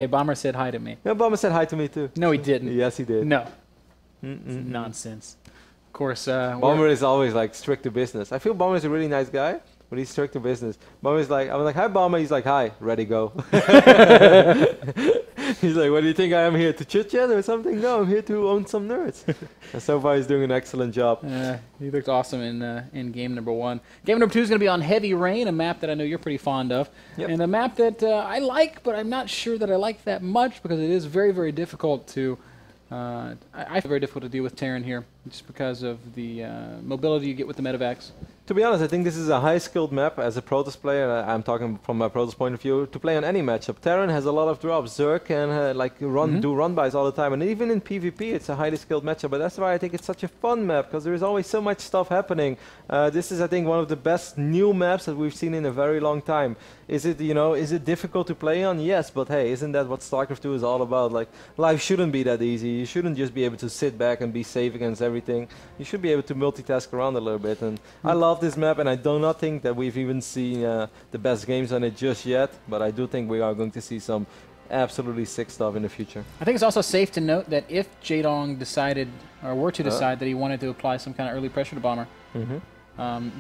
Hey, Bomber said hi to me. Yeah, Bomber said hi to me too. No, he didn't. Yes, he did. No. Nonsense. Of course, Bomber is always like strict to business. I feel Bomber is a really nice guy, but he's strict to business. Bomber's like, I was like, hi Bomber. He's like, hi, ready, go. He's like, what do you think I am here to chit chat or something? No, I'm here to own some nerds. And so far, he's doing an excellent job. He looked awesome in game number 1. Game number 2 is going to be on Heavy Rain, a map that I know you're pretty fond of, and a map that I like, but I'm not sure that I like that much because it is very, very difficult to. I find it very difficult to deal with Terran here, just because of the mobility you get with the medevacs. To be honest, I think this is a high-skilled map as a Protoss player. I'm talking from my Protoss point of view to play on any matchup. Terran has a lot of drops. Zerg can do run-bys all the time, and even in PvP, it's a highly skilled matchup. But that's why I think it's such a fun map because there is always so much stuff happening. This is, I think, one of the best new maps that we've seen in a very long time. Is it, is it difficult to play on? Yes, but hey, isn't that what StarCraft 2 is all about? Like, life shouldn't be that easy. You shouldn't just be able to sit back and be safe against everything. You should be able to multitask around a little bit. And I love this map, and I do not think that we've even seen the best games on it just yet. But I do think we are going to see some absolutely sick stuff in the future. I think it's also safe to note that if Jaedong decided, or were to decide that he wanted to apply some kind of early pressure to Bomber,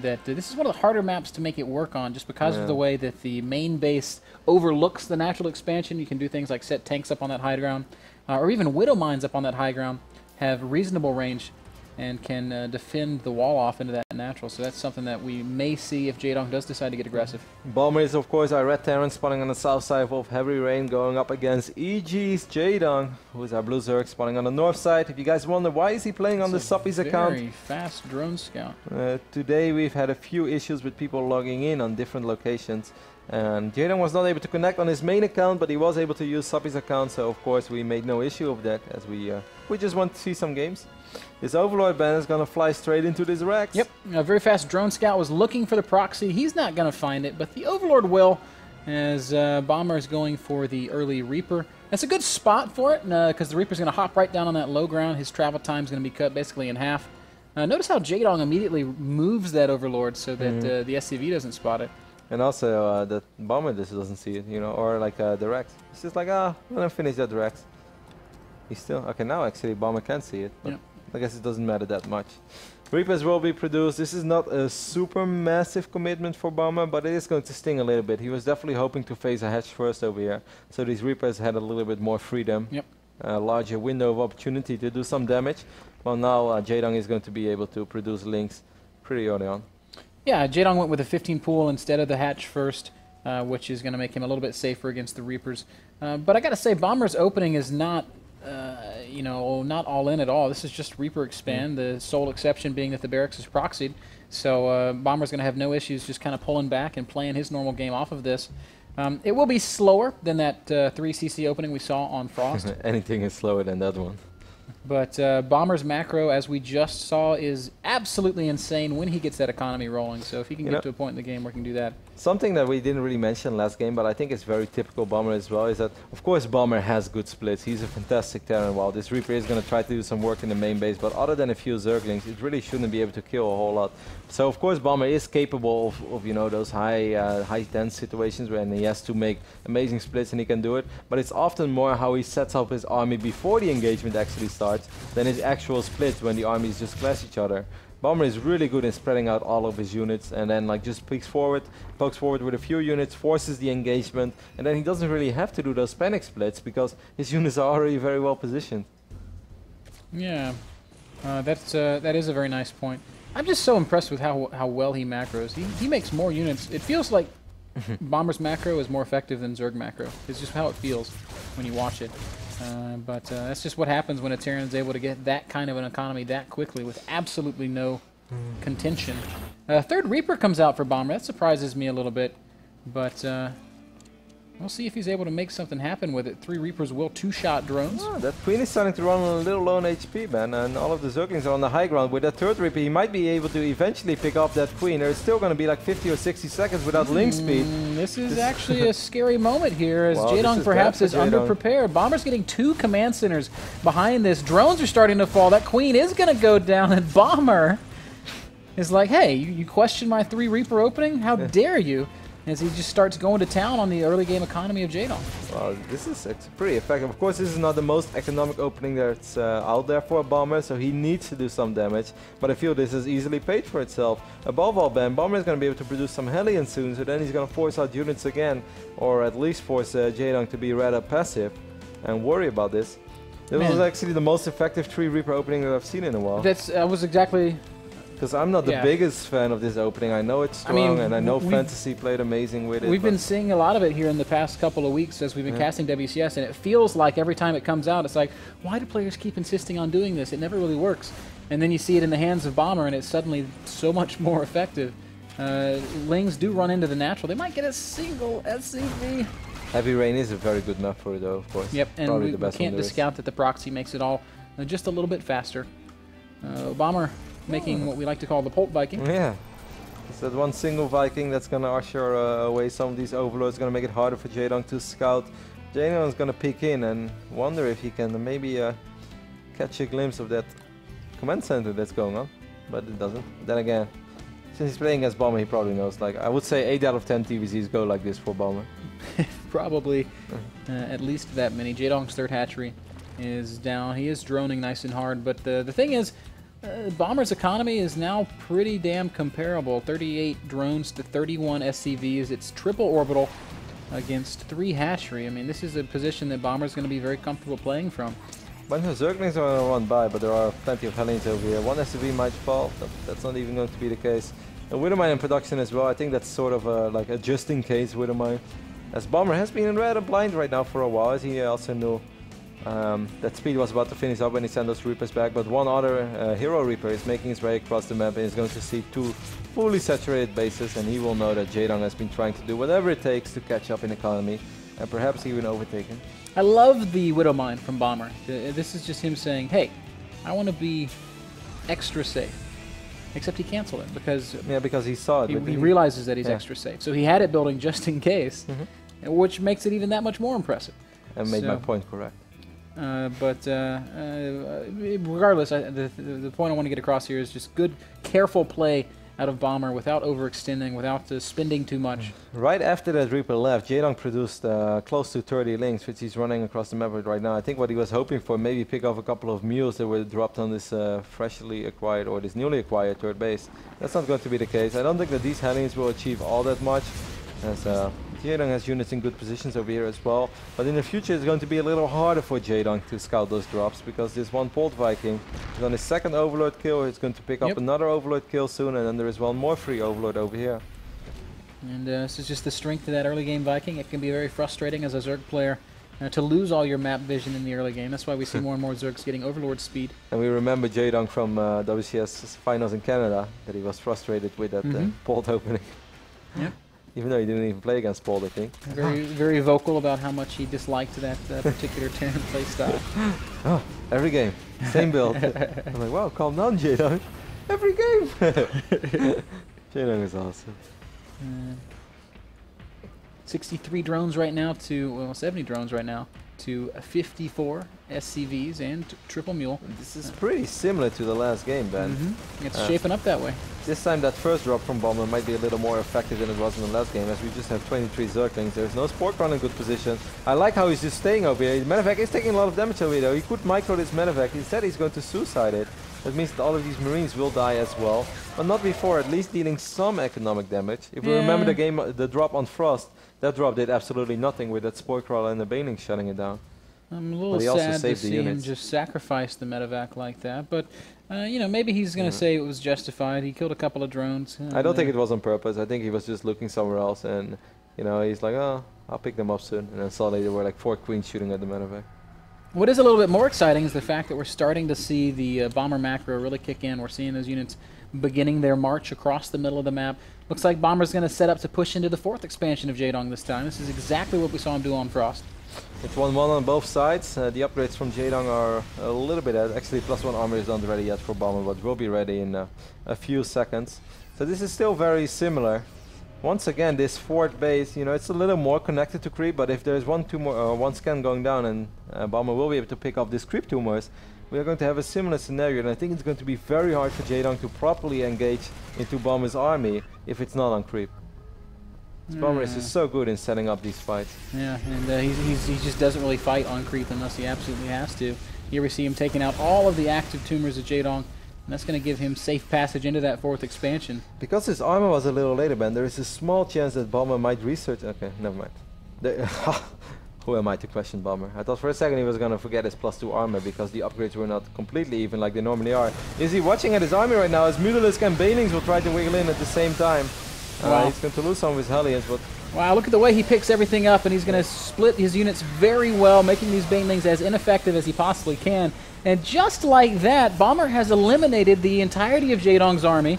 that this is one of the harder maps to make it work on just because of the way that the main base overlooks the natural expansion. You can do things like set tanks up on that high ground, or even Widow Mines up on that high ground, have reasonable range and can defend the wall off into that natural. So that's something that we may see if Jaedong does decide to get aggressive. Bomber is, of course, our red Terran spawning on the south side of Heavy Rain, going up against EG's Jaedong, who is our blue Zerg spawning on the north side. If you guys wonder why is he playing on the Suppies account, very fast drone scout. Today we've had a few issues with people logging in on different locations. And Jaedong was not able to connect on his main account, but he was able to use Suppy's account, so of course we made no issue of that, as we just want to see some games. This Overlord banner is going to fly straight into this Rex. Yep, a very fast drone scout was looking for the proxy. He's not going to find it, but the Overlord will, as Bomber is going for the early Reaper. That's a good spot for it, because the Reaper's going to hop right down on that low ground. His travel time is going to be cut basically in half. Notice how Jaedong immediately moves that Overlord so that the SCV doesn't spot it. And also the Bomber just doesn't see it, or like the Rex. It's just like, I'm gonna finish that Rex. He's still okay now. Actually, Bomber can see it, but I guess it doesn't matter that much. Reapers will be produced. This is not a super massive commitment for Bomber, but it is going to sting a little bit. He was definitely hoping to face a hatch first over here, so these Reapers had a little bit more freedom, a larger window of opportunity to do some damage. Well, now Jaedong is going to be able to produce links pretty early on. Yeah, Jaedong went with a 15 pool instead of the hatch first, which is going to make him a little bit safer against the Reapers. But I got to say, Bomber's opening is not, not all in at all. This is just Reaper expand, the sole exception being that the barracks is proxied. So Bomber's going to have no issues just kind of pulling back and playing his normal game off of this. It will be slower than that 3cc opening we saw on Frost. Anything is slower than that one. But Bomber's macro, as we just saw, is absolutely insane when he gets that economy rolling. So if he can get to a point in the game where he can do that. Something that we didn't really mention last game, but I think it's very typical Bomber as well, is that, of course, Bomber has good splits. He's a fantastic Terran, while this Reaper is going to try to do some work in the main base, but other than a few Zerglings, it really shouldn't be able to kill a whole lot. So, of course, Bomber is capable of those high dense situations when he has to make amazing splits, and he can do it. But it's often more how he sets up his army before the engagement actually starts than his actual splits when the armies just clash each other. Bomber is really good in spreading out all of his units and then just pokes forward with a few units, forces the engagement, and then he doesn't really have to do those panic splits because his units are already very well positioned. Yeah, that is a very nice point. I'm just so impressed with how well he macros. He makes more units. It feels like Bomber's macro is more effective than Zerg macro. It's just how it feels when you watch it. But that's just what happens when a Terran is able to get that kind of an economy that quickly with absolutely no contention. Third Reaper comes out for Bomber. That surprises me a little bit, but we'll see if he's able to make something happen with it. 3 Reapers will two-shot drones. Oh, that Queen is starting to run on a little low on HP, man, and all of the Zerglings are on the high ground. With that third Reaper, he might be able to eventually pick up that Queen. There's still going to be like 50 or 60 seconds without link speed. This is actually a scary moment here, as Jaedong perhaps is underprepared. Bomber's getting 2 command centers behind this. Drones are starting to fall. That Queen is going to go down, and Bomber is like, hey, you question my 3 Reaper opening? How dare you? as he just starts going to town on the early game economy of Jaedong. Well, this is pretty effective. Of course, this is not the most economic opening that's out there for a Bomber, so he needs to do some damage. But I feel this is easily paid for itself. Above all, Ben, Bomber is going to be able to produce some Hellion soon, so then he's going to force out units again, or at least force Jaedong to be rather passive and worry about this. This was actually the most effective 3 Reaper opening that I've seen in a while. That was exactly... Because I'm not the biggest fan of this opening. I know it's strong, and I know Fantasy played amazing with it. We've been seeing a lot of it here in the past couple of weeks as we've been casting WCS, and it feels like every time it comes out, it's like, why do players keep insisting on doing this? It never really works. And then you see it in the hands of Bomber, and it's suddenly so much more effective. Lings do run into the natural. They might get a single SCV. Heavy Rain is a very good map for it, though, of course. Yep, and we can't discount that the proxy makes it all just a little bit faster. Bomber making what we like to call the Pult Viking. Yeah. It's that one single Viking that's going to usher away some of these overlords, going to make it harder for Jaedong to scout. Jaedong is going to peek in and wonder if he can maybe catch a glimpse of that command center that's going on, but it doesn't. Then again, since he's playing against Bomber, he probably knows. Like, I would say 8 out of 10 TVCs go like this for Bomber. Probably at least that many. Jaedong's third hatchery is down. He is droning nice and hard, but the thing is, Bomber's economy is now pretty damn comparable. 38 drones to 31 SCVs. It's triple orbital against 3 hatchery. I mean, this is a position that Bomber's going to be very comfortable playing from. Bunch of Zerglings are going to run by, but there are plenty of Hellions over here. One SCV might fall. That's not even going to be the case. A Widowmine in production as well. I think that's sort of like a just-in-case Widowmine. As Bomber has been rather blind right now for a while, as he also knew that speed was about to finish up when he sent those Reapers back, but one other Hero Reaper is making his way across the map and is going to see 2 fully saturated bases, and he will know that Jaedong has been trying to do whatever it takes to catch up in economy and perhaps even overtake him. I love the Widowmine from Bomber. This is just him saying, hey, I want to be extra safe. Except he canceled it because he saw it. He realizes that he's extra safe. So he had it building just in case, which makes it even that much more impressive. And made my point correct. Regardless, the point I want to get across here is just good, careful play out of Bomber without overextending, without spending too much. Right after that Reaper left, Jaedong produced close to 30 links, which he's running across the map with right now. I think what he was hoping for, maybe pick off a couple of mules that were dropped on this freshly acquired or this newly acquired third base. That's not going to be the case. I don't think that these Hellions will achieve all that much, as Jaedong has units in good positions over here as well. But in the future it's going to be a little harder for Jaedong to scout those drops, because this one Pult Viking is on his second Overlord kill. He's going to pick up another Overlord kill soon, and then there is one more free Overlord over here. And this is just the strength of that early game Viking. It can be very frustrating as a Zerg player to lose all your map vision in the early game. That's why we see more and more Zergs getting Overlord speed. And we remember Jaedong from WCS finals in Canada, that he was frustrated with that Pult opening. Yep. Even though he didn't even play against Pult, I think. Very vocal about how much he disliked that particular Terran playstyle. Oh, every game, same build. I'm like, wow, calm down, Jaedong. Every game. Jaedong is awesome. 63 drones right now to, well, 70 drones right now to 54 SCVs and triple mule. This is pretty similar to the last game, Ben. It's shaping up that way. This time that first drop from Bomber might be a little more effective than it was in the last game, as we just have 23 Zerglings. There's no Sport Run in good position. I like how he's just staying over here. Medevac is taking a lot of damage over here though. He could micro this Medevac. Instead he's going to suicide it. That means that all of these Marines will die as well. But not before at least dealing some economic damage. If we remember the game, the drop on Frost, that drop did absolutely nothing with that Sport Crawler and the Baneling shutting it down. I'm a little sad to see him just sacrifice the medevac like that, but you know, maybe he's going to say it was justified. He killed a couple of drones. I don't think it was on purpose. I think he was just looking somewhere else, and you know, he's like, oh, I'll pick them up soon. And then suddenly there were like 4 queens shooting at the medevac. What is a little bit more exciting is the fact that we're starting to see the Bomber macro really kick in. We're seeing those units beginning their march across the middle of the map. Looks like Bomber's going to set up to push into the 4th expansion of Jaedong this time. This is exactly what we saw him do on Frost. It's 1-1 on both sides. The upgrades from Jaedong are a little bit ahead. Actually, +1 armor is not ready yet for Bomber, but will be ready in a few seconds. So this is still very similar. Once again, this 4th base, you know, it's a little more connected to creep, but if there's one scan going down and Bomber will be able to pick up these creep tumors, we are going to have a similar scenario, and I think it's going to be very hard for Jaedong to properly engage into Bomber's army if it's not on creep. Bomber is just so good in setting up these fights. Yeah, and he just doesn't really fight on creep unless he absolutely has to. Here we see him taking out all of the active tumors of Jaedong, and that's going to give him safe passage into that 4th expansion. Because his armor was a little later, Ben, there is a small chance that Bomber might research... Okay, never mind. Who am I to question Bomber? I thought for a second he was going to forget his +2 armor because the upgrades were not completely even like they normally are. Is he watching at his army right now? As Mutalisk and Banelings will try to wiggle in at the same time. Wow. He's going to lose some of his Hellions, but... Wow, look at the way he picks everything up, and he's going to split his units very well, making these Banelings as ineffective as he possibly can. And just like that, Bomber has eliminated the entirety of Jaedong's army.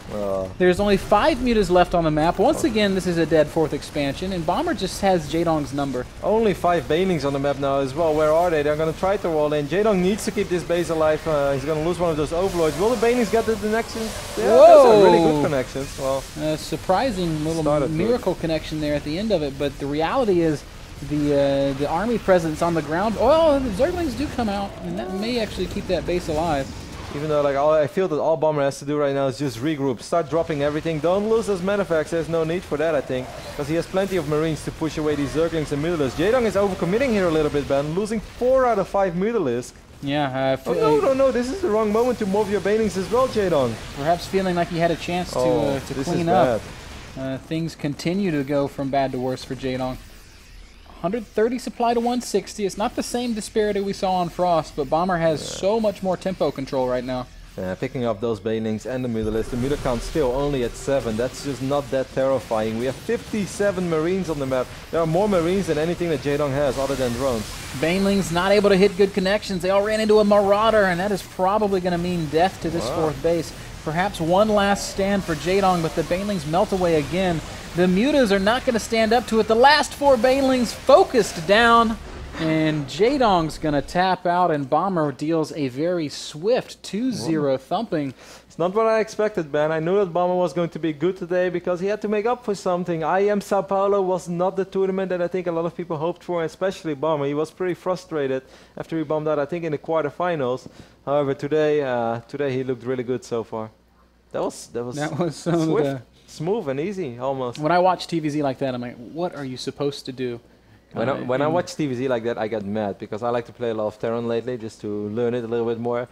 There's only 5 mutas left on the map. Once again, this is a dead 4th expansion, and Bomber just has Jaedong's number. Only 5 Banelings on the map now as well. Where are they? They're going to try to roll in. Jaedong needs to keep this base alive. He's going to lose one of those Overlords. Will the Banelings get the connections? Yeah, those are really good connections. Well, surprising little miracle connection there at the end of it, but the reality is the army presence on the ground. Well, the Zerglings do come out, and that may actually keep that base alive. Even though, like, I feel that all Bomber has to do right now is just regroup, start dropping everything. Don't lose those manifacts. There's no need for that, I think, because he has plenty of Marines to push away these Zerglings and Mutalisks. Jaedong is overcommitting here a little bit, Ben, losing 4 out of 5 Mutalisks. Yeah. No, this is the wrong moment to move your Banelings as well, Jaedong. Perhaps feeling like he had a chance to clean up. Things continue to go from bad to worse for Jaedong. 130 supply to 160. It's not the same disparity we saw on Frost, but Bomber has so much more tempo control right now. Picking up those Banelings and the Mutalisks. The Muta count's still only at 7. That's just not that terrifying. We have 57 Marines on the map. There are more Marines than anything that Jaedong has other than drones. Banelings not able to hit good connections. They all ran into a Marauder, and that is probably going to mean death to this 4th base. Perhaps one last stand for Jaedong, but the Banelings melt away again. The Mutas are not going to stand up to it. The last 4 Banelings focused down, and Jaedong's going to tap out, and Bomber deals a very swift 2-0 thumping. It's not what I expected, Ben. I knew that Bomber was going to be good today because he had to make up for something. IM Sao Paulo was not the tournament that I think a lot of people hoped for, especially Bomber. He was pretty frustrated after he bombed out, I think, in the quarterfinals. However, today he looked really good so far. That was swift. Smooth and easy, almost. When I watch TVZ like that, I'm like, what are you supposed to do? When I watch TVZ like that, I get mad because I like to play a lot of Terran lately just to learn it a little bit more.